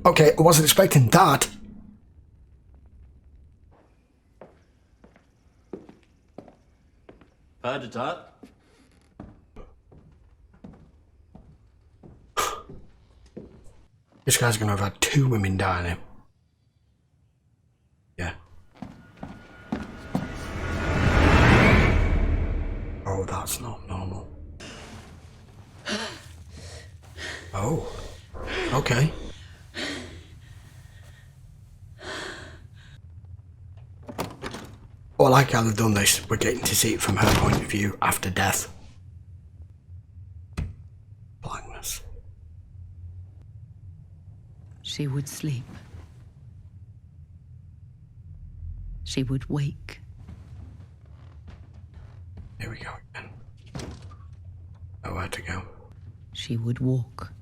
Okay, I wasn't expecting that. Pedretti? This guy's gonna have had 2 women die on him. Yeah. Oh, that's not normal. Oh. Okay. Oh, I like how they've done this. We're getting to see it from her point of view after death. Blackness. She would sleep. She would wake. Here we go again. Nowhere to go. She would walk.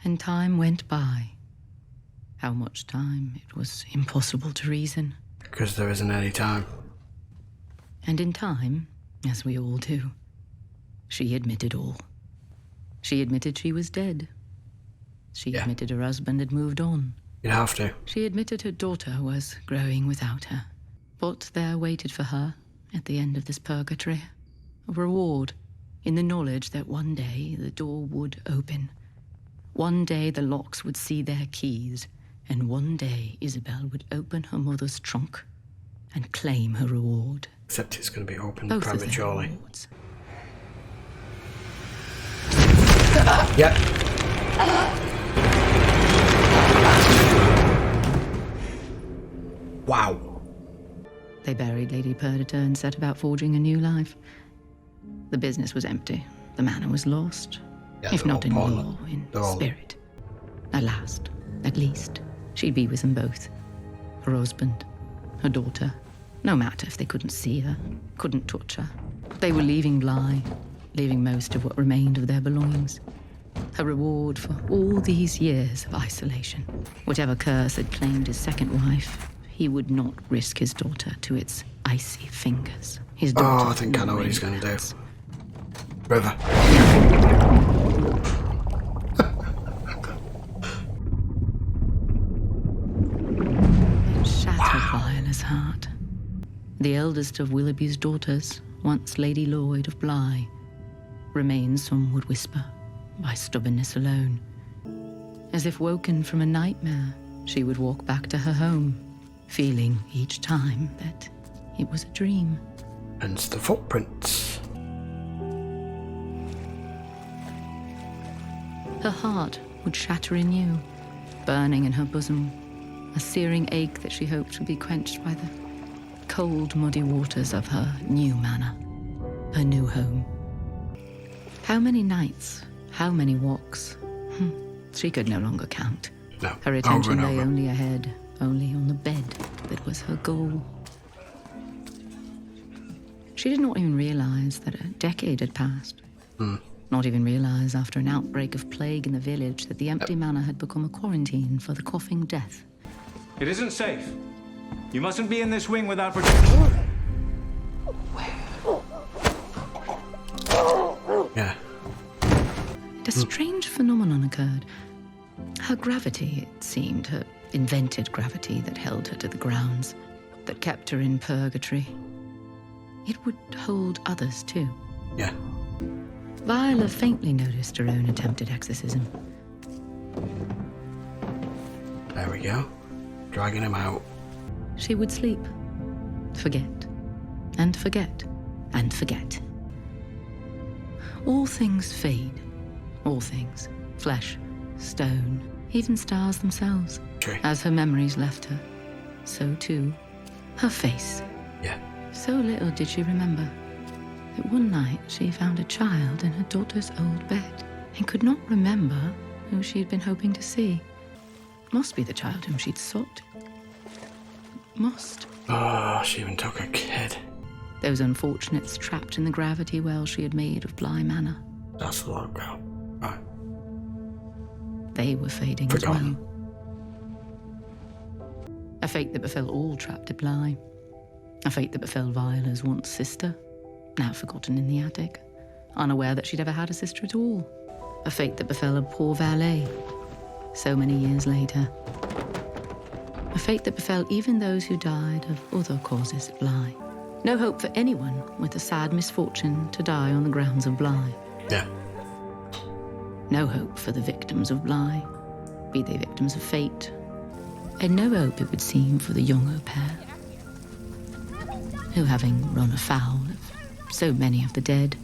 And time went by. How much time, it was impossible to reason. Because there isn't any time. And in time, as we all do, she admitted all. She admitted she was dead. She admitted her husband had moved on. You'd have to. She admitted her daughter was growing without her. But there waited for her, at the end of this purgatory, a reward in the knowledge that one day the door would open. One day the locks would see their keys, and one day Isabel would open her mother's trunk and claim her reward. Except it's going to be opened Both prematurely. of their rewards. Yep. Wow. They buried Lady Perdita and set about forging a new life. The business was empty. The manor was lost. Yeah, if not in law, in all spirit. At last, at least, she'd be with them both. Her husband, her daughter. No matter if they couldn't see her, couldn't touch her. They were leaving Bly, leaving most of what remained of their belongings. Her reward for all these years of isolation. Whatever curse had claimed his second wife, he would not risk his daughter to its icy fingers. His daughter I think I know what he's going to do. River. It shattered Viola's heart. The eldest of Willoughby's daughters, once Lady Lloyd of Bly, remains, some would whisper, by stubbornness alone. As if woken from a nightmare, she would walk back to her home, feeling each time that it was a dream. Hence the footprints. Her heart would shatter anew, burning in her bosom, a searing ache that she hoped would be quenched by the cold, muddy waters of her new manor, her new home. How many nights, how many walks? She could no longer count. No. Her attention lay over. only ahead, only on the bed that was her goal. She did not even realize that a decade had passed. Not even realize, after an outbreak of plague in the village, that the empty manor had become a quarantine for the coughing death. It isn't safe. You mustn't be in this wing without protection. Yeah. A strange phenomenon occurred. Her gravity, it seemed, her invented gravity that held her to the grounds, that kept her in purgatory. It would hold others too. Yeah. Viola faintly noticed her own attempted exorcism. There we go. Dragging him out. She would sleep, forget, and forget, and forget. All things fade. All things. Flesh, stone, even stars themselves. True. As her memories left her, so too, her face. Yeah. So little did she remember that one night she found a child in her daughter's old bed and could not remember who she had been hoping to see. Must be the child whom she'd sought. Must. Oh, she even took a kid. Those unfortunates trapped in the gravity well she had made of Bly Manor. That's the logo. Right. They were fading Forgotten. as well. A fate that befell all trapped at Bly. A fate that befell Viola's once sister, now forgotten in the attic, unaware that she'd ever had a sister at all. A fate that befell a poor valet, so many years later. A fate that befell even those who died of other causes at Bly. No hope for anyone with the sad misfortune to die on the grounds of Bly. Yeah. No hope for the victims of Bly, be they victims of fate. And no hope, it would seem, for the young au pair, who, having run afoul of so many of the dead,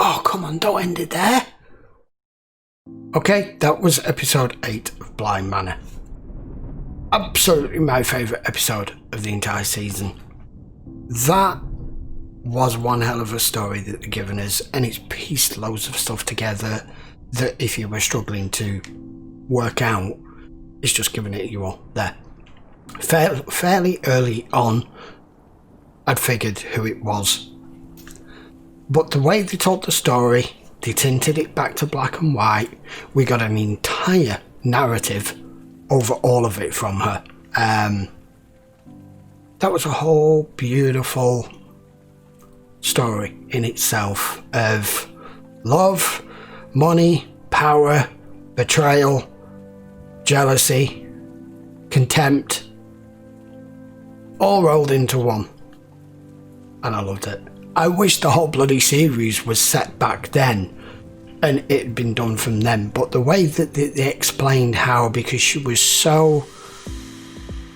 Oh, come on, don't end it there. Okay, that was episode 8 of Bly Manor. Absolutely my favourite episode of the entire season. That was one hell of a story that they're giving us, and it's pieced loads of stuff together that if you were struggling to work out, it's just giving it you all there. Fairly early on, I'd figured who it was. But the way they told the story, they tinted it back to black and white. We got an entire narrative over all of it from her. That was a whole beautiful story in itself of love, money, power, betrayal, jealousy, contempt, all rolled into one. And I loved it. I wish the whole bloody series was set back then and it had been done from then, but the way that they explained how, because she was so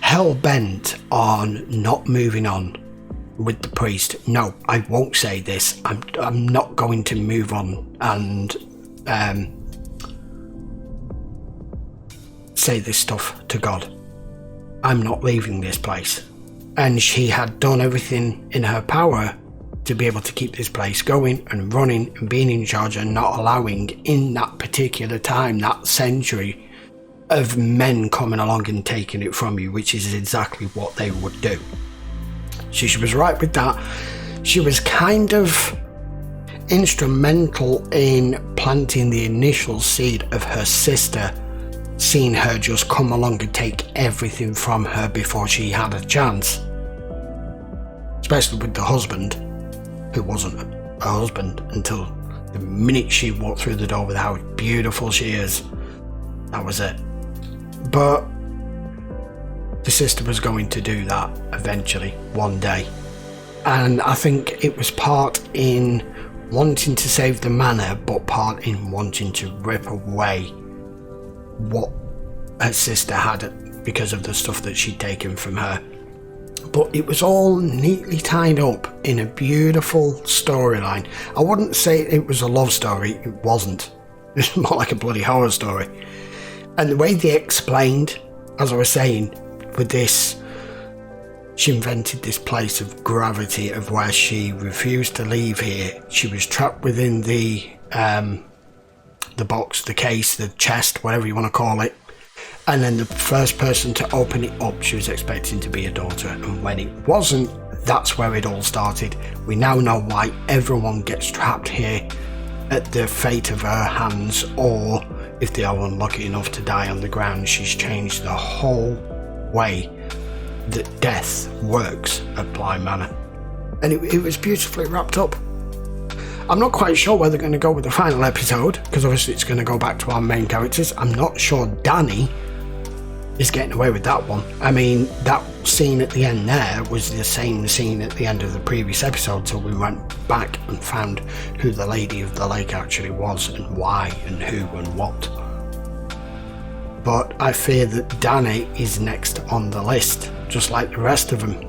hell-bent on not moving on with the priest. No, I won't say this. I'm not going to move on and say this stuff to God. I'm not leaving this place. And she had done everything in her power to be able to keep this place going and running and being in charge and not allowing, in that particular time, that century, of men coming along and taking it from you, which is exactly what they would do. So she was right with that. She was kind of instrumental in planting the initial seed of her sister, seeing her just come along and take everything from her before she had a chance. Especially with the husband, who wasn't a husband until the minute she walked through the door with how beautiful she is. That was it. But the sister was going to do that eventually, one day. And I think it was part in wanting to save the manor, but part in wanting to rip away what her sister had because of the stuff that she'd taken from her. But it was all neatly tied up in a beautiful storyline. I wouldn't say it was a love story, it wasn't. It's more like a bloody horror story. And the way they explained, as I was saying, with this, she invented this place of gravity of where she refused to leave here. She was trapped within the box, the case, the chest, whatever you want to call it. And then the first person to open it up, she was expecting to be a daughter. And when it wasn't, that's where it all started. We now know why everyone gets trapped here at the fate of her hands, or if they are unlucky enough to die on the ground. She's changed the whole way that death works at Bly Manor. And it was beautifully wrapped up. I'm not quite sure where they're going to go with the final episode, because obviously it's going to go back to our main characters. I'm not sure Danny is getting away with that one. I mean, that scene at the end there was the same scene at the end of the previous episode, till we went back and found who the Lady of the Lake actually was, and why, and who, and what. But I fear that Danny is next on the list, just like the rest of them.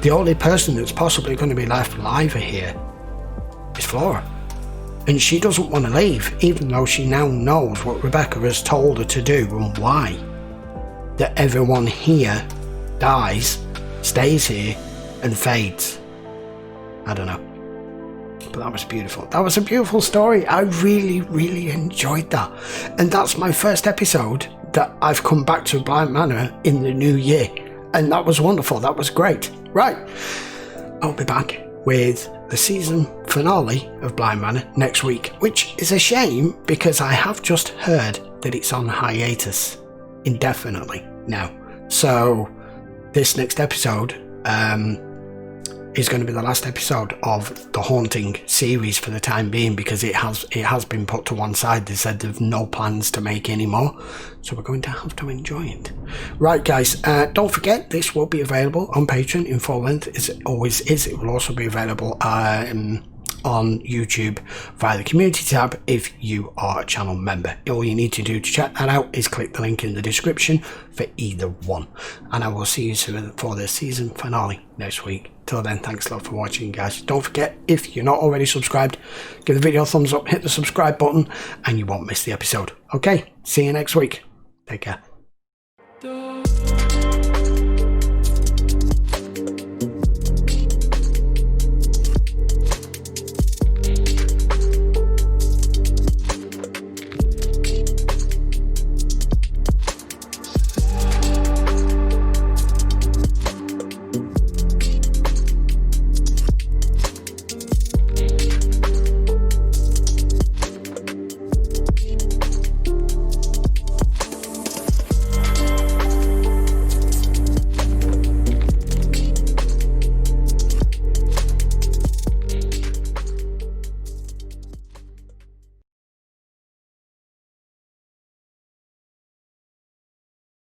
The only person that's possibly going to be left alive here is Flora. And she doesn't want to leave, even though she now knows what Rebecca has told her to do and why. That everyone here dies, stays here, and fades. I don't know. But that was beautiful. That was a beautiful story. I really, really enjoyed that. And that's my first episode that I've come back to Bly Manor in the new year. And that was wonderful. That was great. Right. I'll be back with the season finale of Bly Manor next week, which is a shame because I have just heard that it's on hiatus indefinitely now. So this next episode is going to be the last episode of the Haunting series for the time being, because it has been put to one side. They said they've no plans to make any more, so we're going to have to enjoy it. Right guys, don't forget this will be available on Patreon in full length, as it always is. It will also be available on YouTube via the community tab if you are a channel member. All you need to do to check that out is click the link in the description for either one, and I will see you soon for the season finale next week. Till then, thanks a lot for watching guys. Don't forget, if you're not already subscribed, give the video a thumbs up, hit the subscribe button, and you won't miss the episode. Okay, see you next week. Take care.